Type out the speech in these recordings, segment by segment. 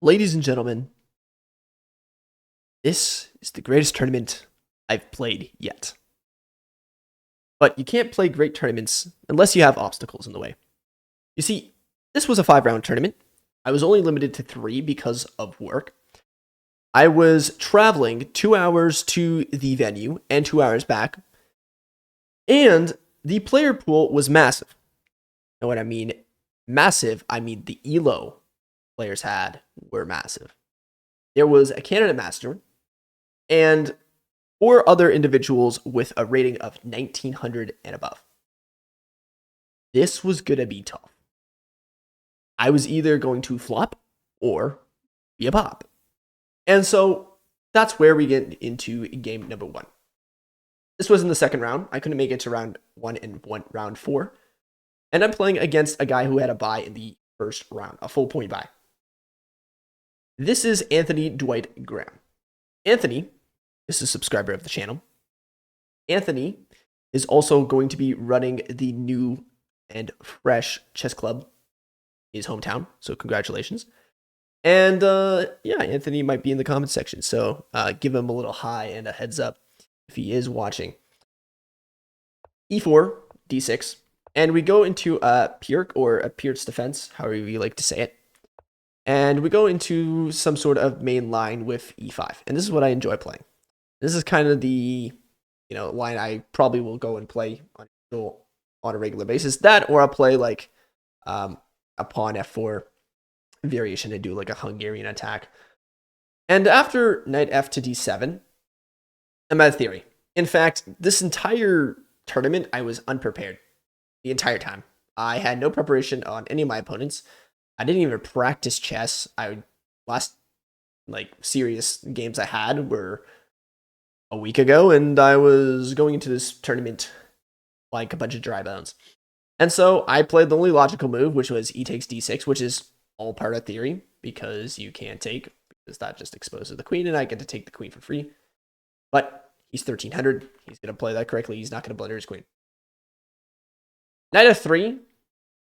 Ladies and gentlemen, this is the greatest tournament I've played yet. But you can't play great tournaments unless you have obstacles in the way. You see, this was a 5-round tournament. I was only limited to 3 because of work. I was traveling 2 hours to the venue and 2 hours back. And the player pool was massive. And when I mean massive, I mean the ELO players had were massive. There was a candidate master and 4 other individuals with a rating of 1900 and above. This was going to be tough. I was either going to flop or be a pop. And so that's where we get into game number 1. This was in the second round. I couldn't make it to round 1 and round 4. And I'm playing against a guy who had a bye in the first round, a full point bye. This is Anthony Dwight Graham. Anthony is a subscriber of the channel. Anthony is also going to be running the new and fresh chess club in his hometown, so congratulations. And Anthony might be in the comment section, so give him a little hi and a heads up if he is watching. E4, D6, and we go into a Pirc or a Pirc's defense, however you like to say it. And we go into some sort of main line with E5, and this is what I enjoy playing. This is kind of the line I probably will go and play on a regular basis. That, or I'll play like a pawn F4 variation and do like a Hungarian attack. And after knight F to D7, I'm out of theory. In fact, this entire tournament, I was unprepared the entire time. I had no preparation on any of my opponents. I didn't even practice chess. Last serious games I had were a week ago, and I was going into this tournament like a bunch of dry bones. And so I played the only logical move, which was E takes D6, which is all part of theory, because you can't take, because that just exposes the queen, and I get to take the queen for free. But he's 1300. He's going to play that correctly. He's not going to blunder his queen. Knight F3.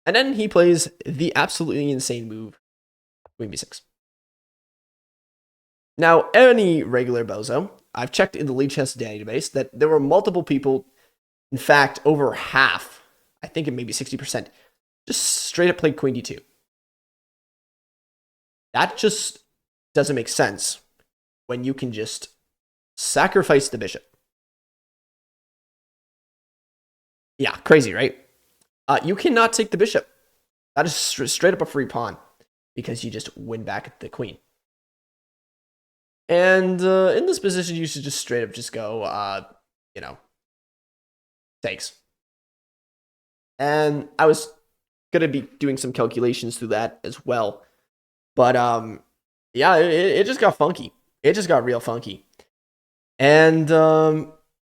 And then he plays the absolutely insane move, Queen B6. Now, any regular bozo, I've checked in the lead chess database that there were multiple people, in fact, over half, I think it may be 60%, just straight up played Queen D2. That just doesn't make sense when you can just sacrifice the bishop. Yeah, crazy, right? You cannot take the bishop. That is straight up a free pawn because you just win back the queen. And in this position, you should just straight up just go, takes. And I was going to be doing some calculations through that as well. But it just got funky. It just got real funky. And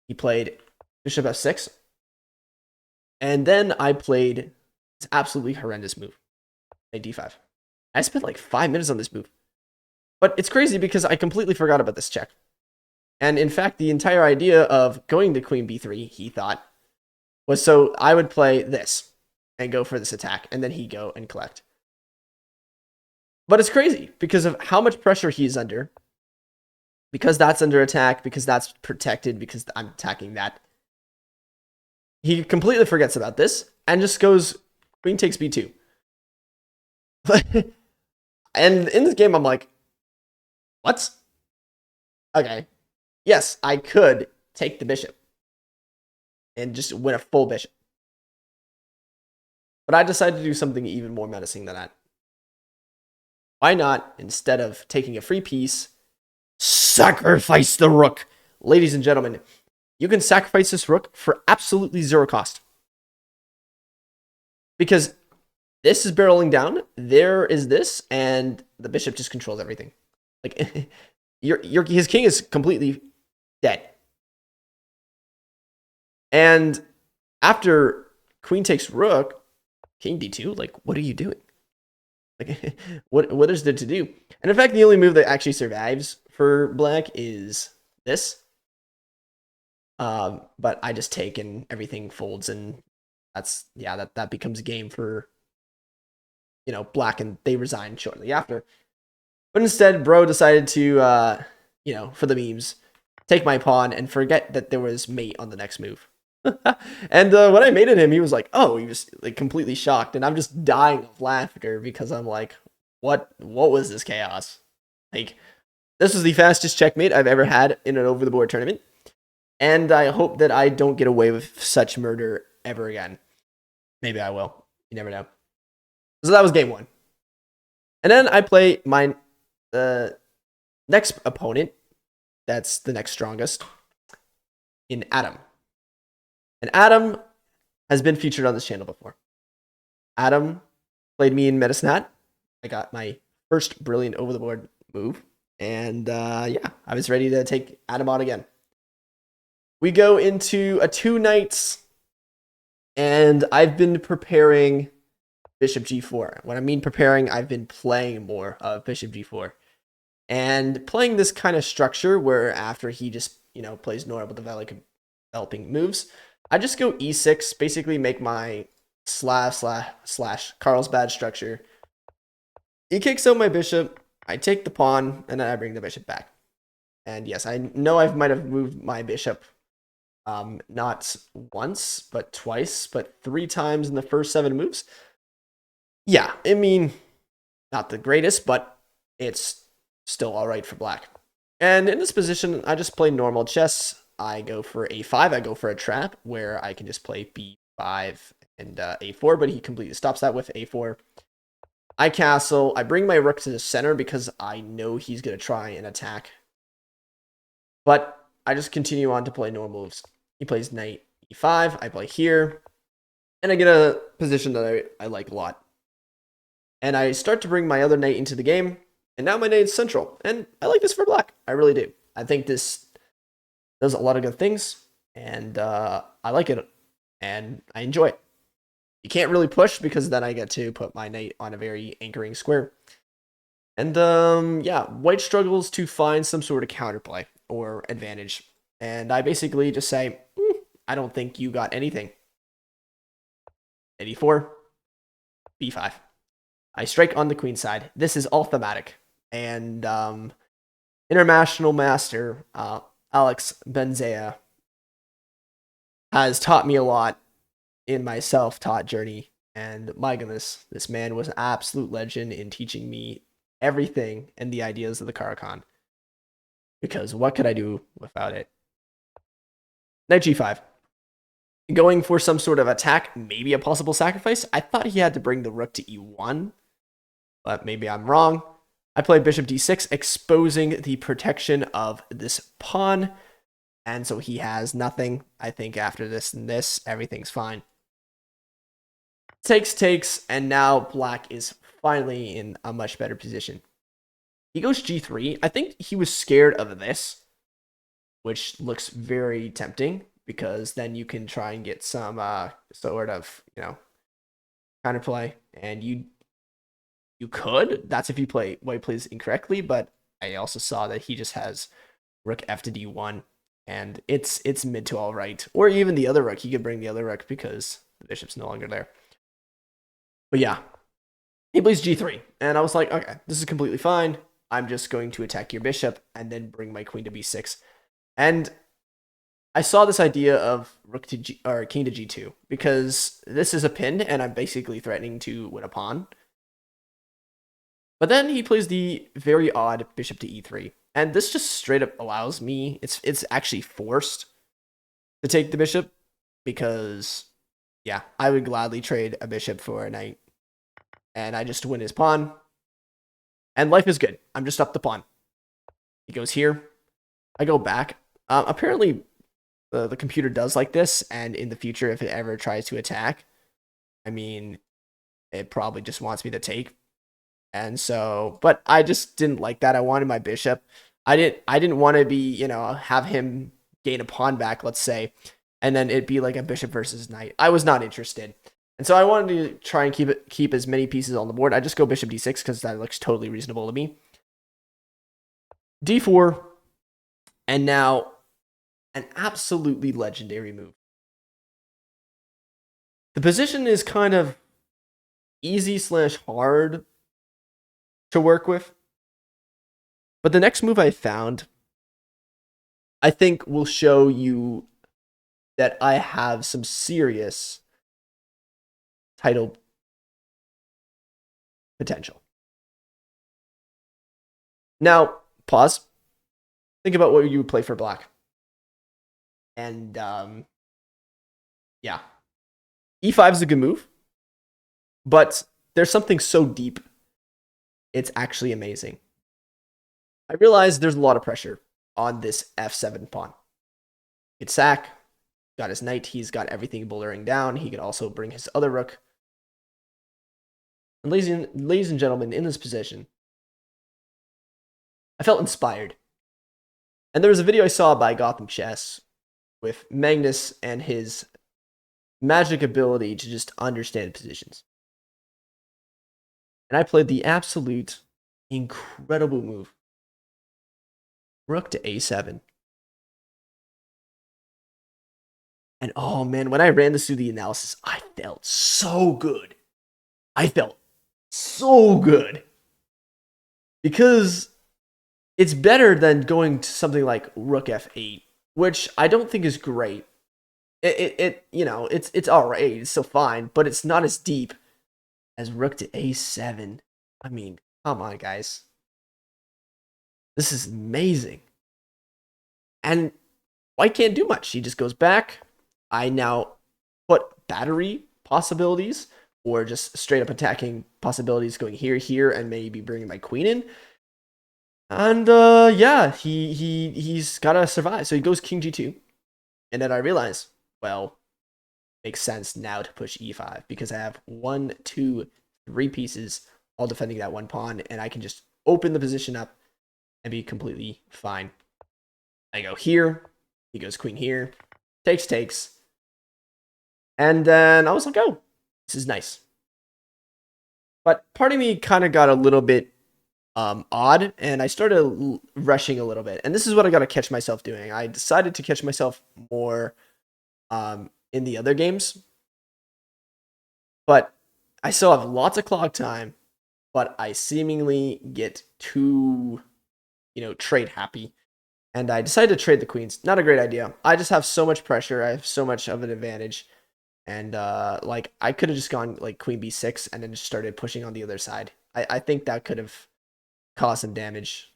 he played bishop F6. And then I played this absolutely horrendous move, knight D5. I spent like 5 minutes on this move. But it's crazy because I completely forgot about this check. And in fact, the entire idea of going to Queen B3, he thought, was so I would play this and go for this attack, and then he'd go and collect. But it's crazy because of how much pressure he's under. Because that's under attack, because that's protected, because I'm attacking that. He completely forgets about this and just goes queen takes b2. And in this game, I'm like, what? Okay. Yes, I could take the bishop and just win a full bishop. But I decided to do something even more menacing than that. Why not, instead of taking a free piece, sacrifice the rook? Ladies and gentlemen, you can sacrifice this rook for absolutely 0 cost. Because this is barreling down, there is this, and the bishop just controls everything. Like, his king is completely dead. And after queen takes rook, king d2, like, what are you doing? Like, what is there to do? And in fact, the only move that actually survives for black is this. But I just take and everything folds, and that becomes a game for black, and they resign shortly after. But instead, bro decided to, for the memes, take my pawn and forget that there was mate on the next move. And when I mated him, he was like, oh, he was like completely shocked. And I'm just dying of laughter because I'm like, what was this chaos? Like, this was the fastest checkmate I've ever had in an over-the-board tournament. And I hope that I don't get away with such murder ever again. Maybe I will. You never know. So that was game one. And then I play my next opponent. That's the next strongest. In Adam. And Adam has been featured on this channel before. Adam played me in Medicine Hat. I got my first brilliant over-the-board move. And yeah, I was ready to take Adam on again. We go into a 2 nights, and I've been preparing Bishop G4. When I mean preparing, I've been playing more of Bishop G4. And playing this kind of structure where after he just, plays normal developing moves, I just go E6, basically make my slash Carlsbad structure. He kicks out my bishop, I take the pawn, and then I bring the bishop back. And yes, I know I might have moved my bishop not once, but twice, but 3 times in the first 7 moves. Yeah, I mean, not the greatest, but it's still all right for black. And in this position, I just play normal chess. I go for A5. I go for a trap where I can just play B5 and A4, but he completely stops that with A4. I castle. I bring my rook to the center because I know he's going to try and attack. But I just continue on to play normal moves. He plays knight E5. I play here. And I get a position that I like a lot. And I start to bring my other knight into the game. And now my knight is central. And I like this for black. I really do. I think this does a lot of good things. And I like it. And I enjoy it. You can't really push because then I get to put my knight on a very anchoring square. And yeah, white struggles to find some sort of counterplay or advantage. And I basically just say, I don't think you got anything. 84, B5. I strike on the queen side. This is all thematic. And international master Alex Benzea has taught me a lot in my self-taught journey. And my goodness, this man was an absolute legend in teaching me everything and the ideas of the Caro-Kann. Because what could I do without it? Knight G5. Going for some sort of attack, maybe a possible sacrifice. I thought he had to bring the rook to E1, but maybe I'm wrong. I play Bishop D6, exposing the protection of this pawn, and so he has nothing. I think after this and this, everything's fine. Takes, and now black is finally in a much better position. He goes G3. I think he was scared of this, which looks very tempting because then you can try and get some sort of, counterplay, and you could. That's if you play white plays incorrectly, but I also saw that he just has rook F to D1, and it's mid to all right. Or even the other rook. He could bring the other rook because the bishop's no longer there. But yeah, he plays G3, and I was like, okay, this is completely fine. I'm just going to attack your bishop and then bring my queen to B6. And I saw this idea of rook to G, or king to G2 because this is a pin and I'm basically threatening to win a pawn. But then he plays the very odd bishop to E3. And this just straight up allows me, it's actually forced to take the bishop because, yeah, I would gladly trade a bishop for a knight. And I just win his pawn. And life is good. I'm just up the pawn. He goes here. I go back. Apparently, the computer does like this. And in the future, if it ever tries to attack, I mean, it probably just wants me to take. And so, but I just didn't like that. I wanted my bishop. I didn't want to be, have him gain a pawn back, let's say, and then it'd be like a bishop versus knight. I was not interested. And so I wanted to try and keep as many pieces on the board. I just go bishop d6 because that looks totally reasonable to me. d4, and now an absolutely legendary move. The position is kind of easy / hard to work with But the next move I found, I think will show you that I have some serious title potential. Now, pause. Think about what you would play for black. And yeah, e5 is a good move, but there's something so deep, it's actually amazing. I realize there's a lot of pressure on this f7 pawn. He could sack, got his knight, he's got everything bouldering down. He could also bring his other rook. And ladies and gentlemen, in this position, I felt inspired. And there was a video I saw by Gotham Chess with Magnus and his magic ability to just understand positions. And I played the absolute incredible move. Rook to a7. And oh man, when I ran this through the analysis, I felt so good. I felt so good. Because it's better than going to something like rook f8, which I don't think is great. It's all right, it's still fine, but it's not as deep as rook to a7. I mean, come on, guys. This is amazing. And white can't do much. He just goes back. I now put battery possibilities or just straight up attacking possibilities going here, and maybe bringing my queen in. And yeah, he's gotta survive. So he goes king g2. And then I realize, well, makes sense now to push e5 because I have 1, 2, 3 pieces all defending that one pawn, and I can just open the position up and be completely fine. I go here, he goes queen here, takes. And then I was like, oh, this is nice. But part of me kind of got a little bit odd, and I started rushing a little bit. And this is what I got to catch myself doing. I decided to catch myself more in the other games. But I still have lots of clock time, but I seemingly get too, trade happy. And I decided to trade the queens. Not a great idea. I just have so much pressure. I have so much of an advantage. And like I could have just gone like queen b6 and then just started pushing on the other side. I think that could have caused some damage.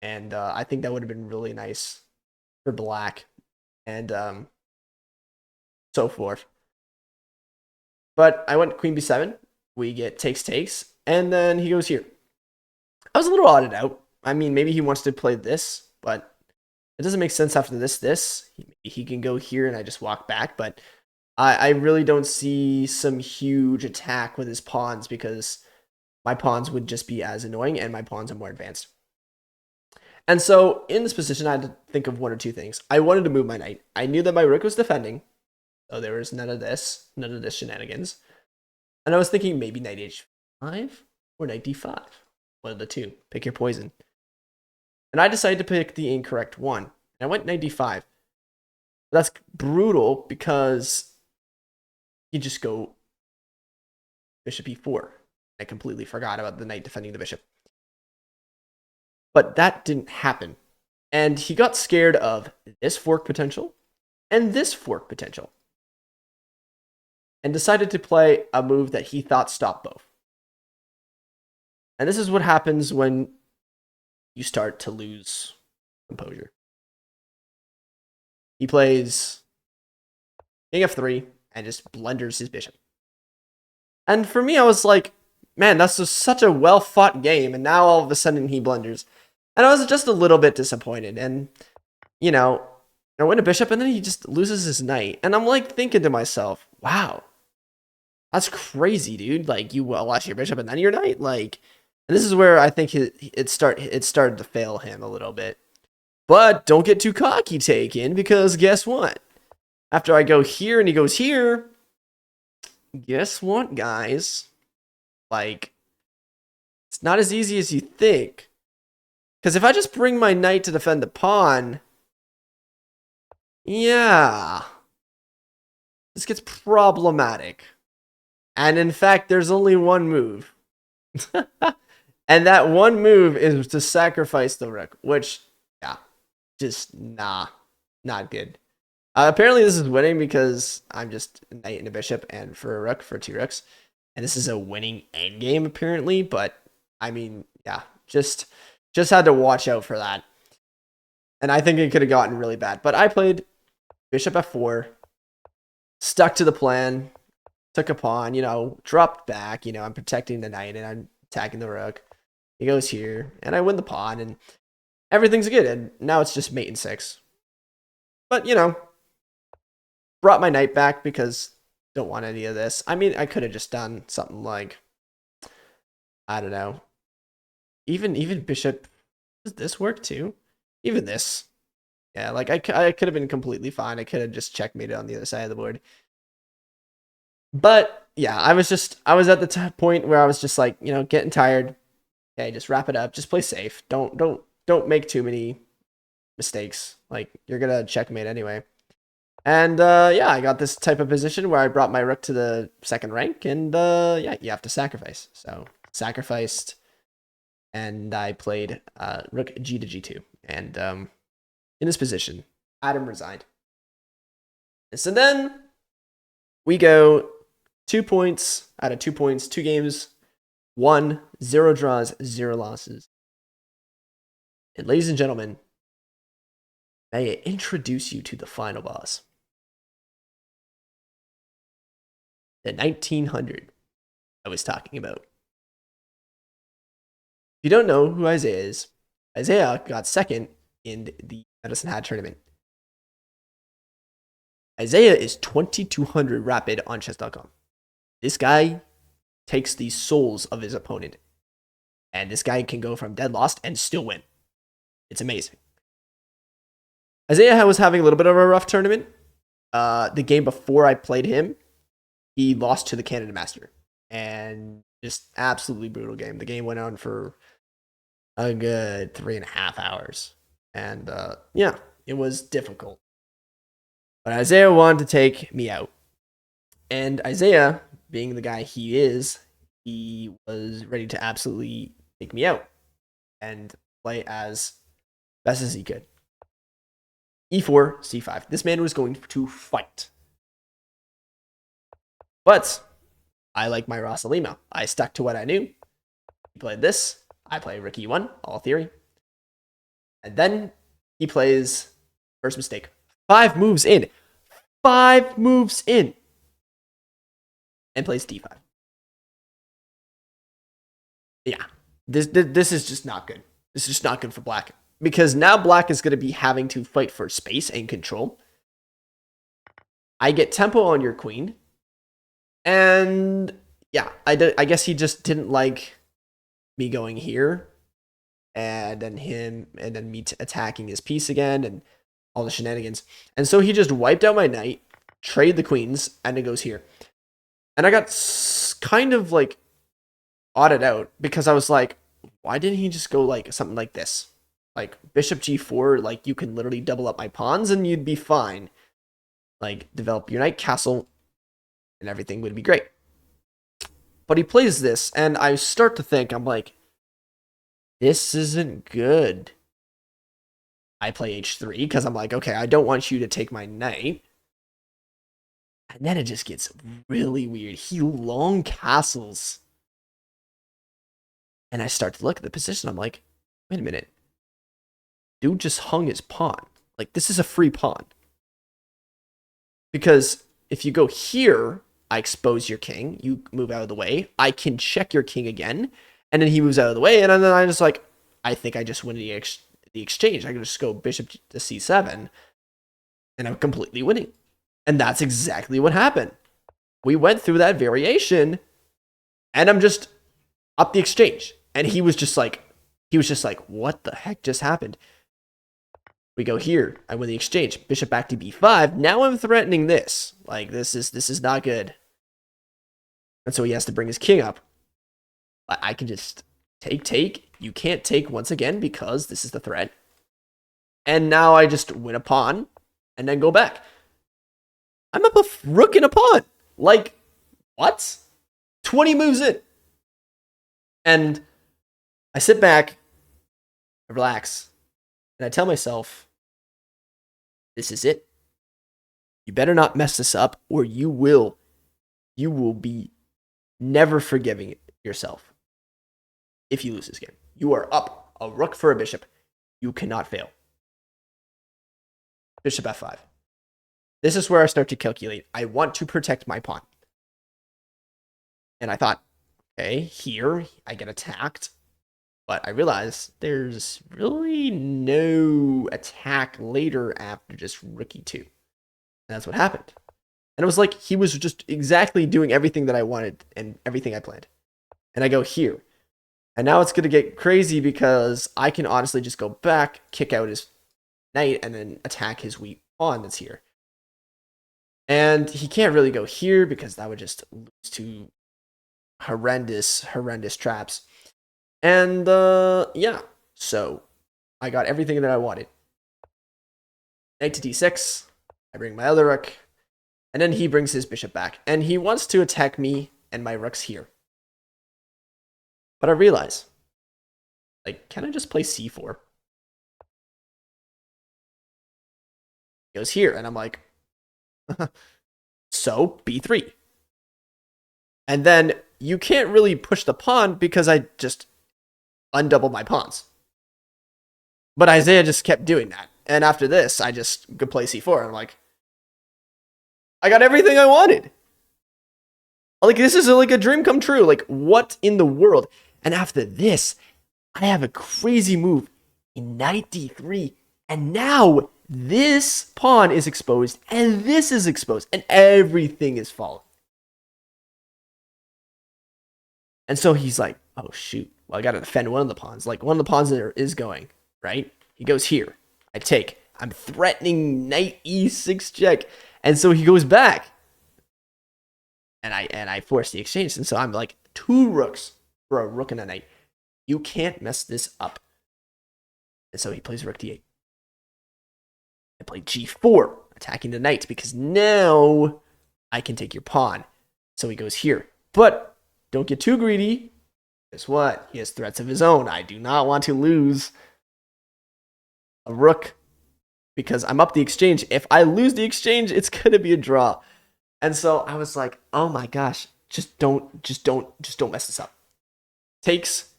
And I think that would have been really nice for black. And so forth. But I went queen b7. We get takes. And then he goes here. I was a little odded out. I mean, maybe he wants to play this, but it doesn't make sense after this. He can go here and I just walk back, but I really don't see some huge attack with his pawns because my pawns would just be as annoying and my pawns are more advanced. And so in this position, I had to think of one or two things. I wanted to move my knight. I knew that my rook was defending, so there was none of this shenanigans. And I was thinking maybe knight h5 or knight d5. One of the two. Pick your poison. And I decided to pick the incorrect one. And I went knight d5. That's brutal because you just go bishop e4. I completely forgot about the knight defending the bishop. But that didn't happen. And he got scared of this fork potential and this fork potential. And decided to play a move that he thought stopped both. And this is what happens when you start to lose composure. He plays king f3 and just blunders his bishop. And for me, I was like, man, that's just such a well-fought game. And now all of a sudden he blunders. And I was just a little bit disappointed. And, I win a bishop and then he just loses his knight. And I'm like thinking to myself, wow, that's crazy, dude. Like, you lost your bishop and then your knight. Like, and this is where I think it started to fail him a little bit. But don't get too cocky, Taken, because guess what? After I go here and he goes here, guess what, guys? Like, it's not as easy as you think. Because if I just bring my knight to defend the pawn, yeah, this gets problematic. And in fact, there's only one move. And that one move is to sacrifice the rook, which, yeah, just not good. Apparently this is winning because I'm just a knight and a bishop and for a rook, for 2 rooks. And this is a winning endgame apparently, but I mean, yeah, just had to watch out for that. And I think it could have gotten really bad. But I played bishop f4, stuck to the plan, took a pawn, dropped back, I'm protecting the knight and I'm attacking the rook. He goes here, and I win the pawn, and everything's good. And now it's just mate in 6. But, brought my knight back because don't want any of this. I mean, I could have just done something like, I don't know. Even bishop, does this work too? Even this. Yeah, like I could have been completely fine. I could have just checkmated on the other side of the board. But yeah, I was at the point where I was just like, getting tired. Okay, just wrap it up. Just play safe. Don't make too many mistakes. Like, you're gonna checkmate anyway. And yeah, I got this type of position where I brought my rook to the 2nd rank, and yeah, you have to sacrifice. So sacrificed, and I played rook g to g2. And in this position, Adam resigned. And so then we go 2 points out of 2 points, 2 games, 1, 0 draws, 0 losses. And ladies and gentlemen, may I introduce you to the final boss. The 1900 I was talking about. If you don't know who Isaiah is, Isaiah got 2nd in the Medicine Hat tournament. Isaiah is 2200 rapid on chess.com. This guy takes the souls of his opponent. And this guy can go from dead lost and still win. It's amazing. Isaiah was having a little bit of a rough tournament. The game before I played him, he lost to the Canada Master. And just absolutely brutal game. The game went on for a good 3.5 hours. And yeah, it was difficult. But Isaiah wanted to take me out. And Isaiah, being the guy he is, he was ready to absolutely take me out and play as best as he could. e4, c5. This man was going to fight. But I like my Rosalima. I stuck to what I knew. He played this. I play rook e1, all theory. And then he plays, first mistake, 5 moves in. 5 moves in. And plays d5. Yeah, this is just not good. This is just not good for black. Because now black is going to be having to fight for space and control. I get tempo on your queen. And yeah, I guess he just didn't like me going here. And then me attacking his piece again and all the shenanigans. And so he just wiped out my knight, trade the queens, and it goes here. And I got kind of like odded out because I was like, why didn't he just go like something like this? Like bishop g4, like you can literally double up my pawns and you'd be fine. Like develop your knight castle and everything would be great. But he plays this and I start to think, I'm like, this isn't good. I play h3 because I'm like, okay, I don't want you to take my knight. And then it just gets really weird. He long castles. And I start to look at the position. I'm like, wait a minute. Dude just hung his pawn. Like, this is a free pawn. Because if you go here, I expose your king. You move out of the way. I can check your king again. And then he moves out of the way. And then I just like, I think I just win the exchange. I can just go bishop to c7. And I'm completely winning. And that's exactly what happened. We went through that variation. And I'm just up the exchange. And he was just like, what the heck just happened? We go here. I win the exchange. Bishop back to b5. Now I'm threatening this. Like, this is not good. And so he has to bring his king up. But I can just take. You can't take once again because this is the threat. And now I just win a pawn and then go back. I'm up a rook and a pawn. Like, what? 20 moves in. And I sit back, I relax, and I tell myself, this is it. You better not mess this up, or you will be never forgiving yourself if you lose this game. You are up a rook for a bishop. You cannot fail. Bishop f5. This is where I start to calculate. I want to protect my pawn. And I thought, okay, here I get attacked. But I realized there's really no attack later after just rook e2. And that's what happened. And it was like he was just exactly doing everything that I wanted and everything I planned. And I go here. And now it's going to get crazy because I can honestly just go back, kick out his knight, and then attack his weak pawn that's here. And he can't really go here because that would just lose to horrendous traps. And yeah, so I got everything that I wanted. Knight to d6. I bring my other rook. And then he brings his bishop back. And he wants to attack me and my rooks here. But I realize, like, can I just play c4? He goes here, and I'm like, so b3. And then you can't really push the pawn because I just undoubled my pawns. But Isaiah just kept doing that. And after this, I just could play c4. I'm like, I got everything I wanted. Like, this is like a dream come true. Like, what in the world? And after this, I have a crazy move in knight d3. And now this pawn is exposed, and this is exposed, and everything is falling. And so he's like, oh, shoot. Well, I got to defend one of the pawns. Like, one of the pawns there is going, right? He goes here. I take. I'm threatening knight e6 check. And so he goes back. And I force the exchange. And so I'm like, 2 rooks for a rook and a knight. You can't mess this up. And so he plays rook d8. I play g4, attacking the knight, because now I can take your pawn. So he goes here. But don't get too greedy. Guess what? He has threats of his own. I do not want to lose a rook because I'm up the exchange. If I lose the exchange, it's going to be a draw. And so I was like, oh my gosh, just don't mess this up. Takes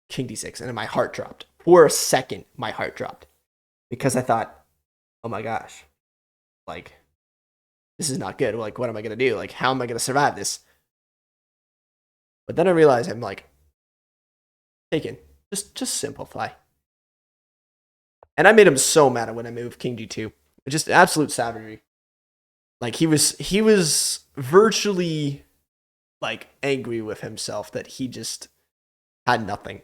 king d6, and then my heart dropped. For a second, my heart dropped. Because I thought, oh my gosh, like, this is not good. Like, what am I going to do? Like, how am I going to survive this? But then I realized, I'm like, Taken, just simplify. And I made him so mad when I moved king g2. Just absolute savagery. Like, he was virtually, like, angry with himself that he just had nothing.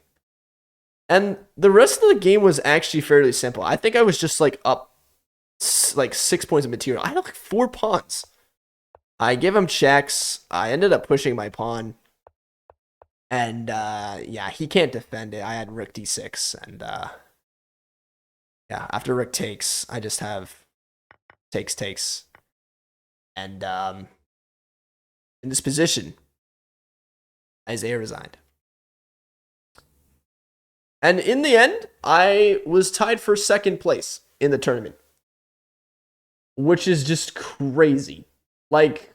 And the rest of the game was actually fairly simple. I think I was just, like, up, like, 6 points of material. I had, like, 4 pawns. I gave him checks. I ended up pushing my pawn. And, yeah, he can't defend it. I had rook d6. And, yeah, after rook takes, I just have takes. And, in this position, Isaiah resigned. And in the end, I was tied for 2nd place in the tournament, which is just crazy. Like,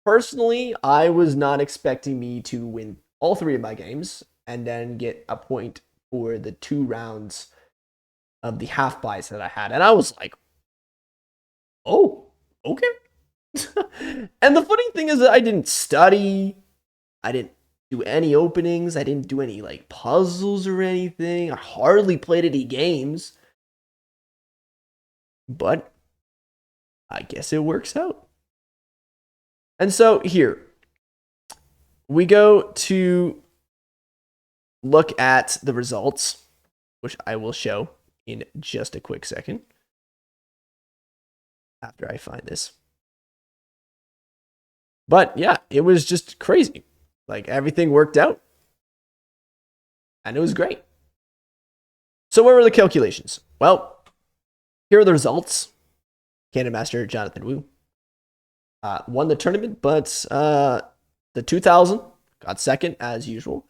personally, I was not expecting me to win all 3 of my games and then get a point for the 2 rounds of the half buys that I had. And I was like, oh, okay. And the funny thing is that I didn't study. I didn't do any openings. I didn't do any, like, puzzles or anything. I hardly played any games. But I guess it works out. And so here, we go to look at the results, which I will show in just a quick second after I find this. But yeah, it was just crazy. Like, everything worked out. And it was great. So what were the calculations? Well, here are the results. Cannon Master Jonathan Wu won the tournament, but the 2000 got 2nd as usual.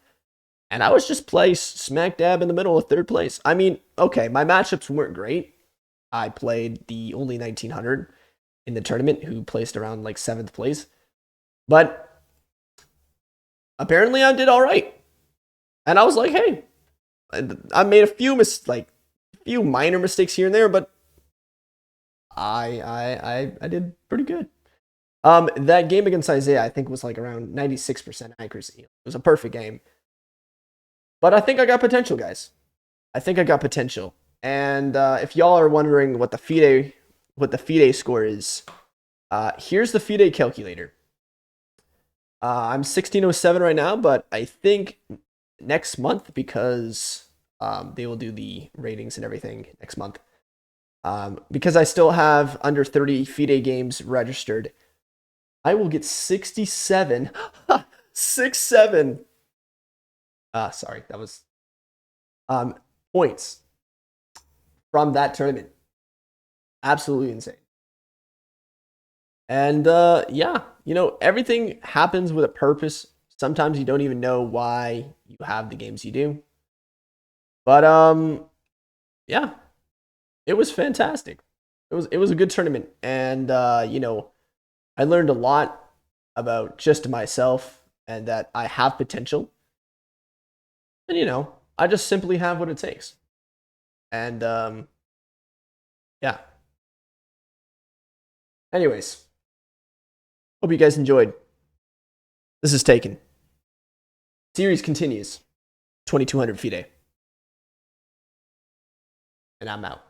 And I was just placed smack dab in the middle of third place. I mean, okay, my matchups weren't great. I played the only 1900 in the tournament who placed around like 7th place. But apparently I did all right. And I was like, hey, I made a few few minor mistakes here and there, but I did pretty good. That game against Isaiah, I think, was like around 96% accuracy. It was a perfect game. But I think I got potential, guys. I think I got potential. And if y'all are wondering what the FIDE score is, here's the FIDE calculator. I'm 1607 right now, but I think next month, because they will do the ratings and everything next month, because I still have under 30 FIDE games registered, I will get 67. 6-7. Sorry, that was points from that tournament. Absolutely insane. And yeah, you know, everything happens with a purpose. Sometimes you don't even know why you have the games you do. But yeah, it was fantastic. It was a good tournament, and you know, I learned a lot about just myself and that I have potential. And you know, I just simply have what it takes. And yeah. Anyways, hope you guys enjoyed. This is Taken. Series continues. 2200 FIDE. And I'm out.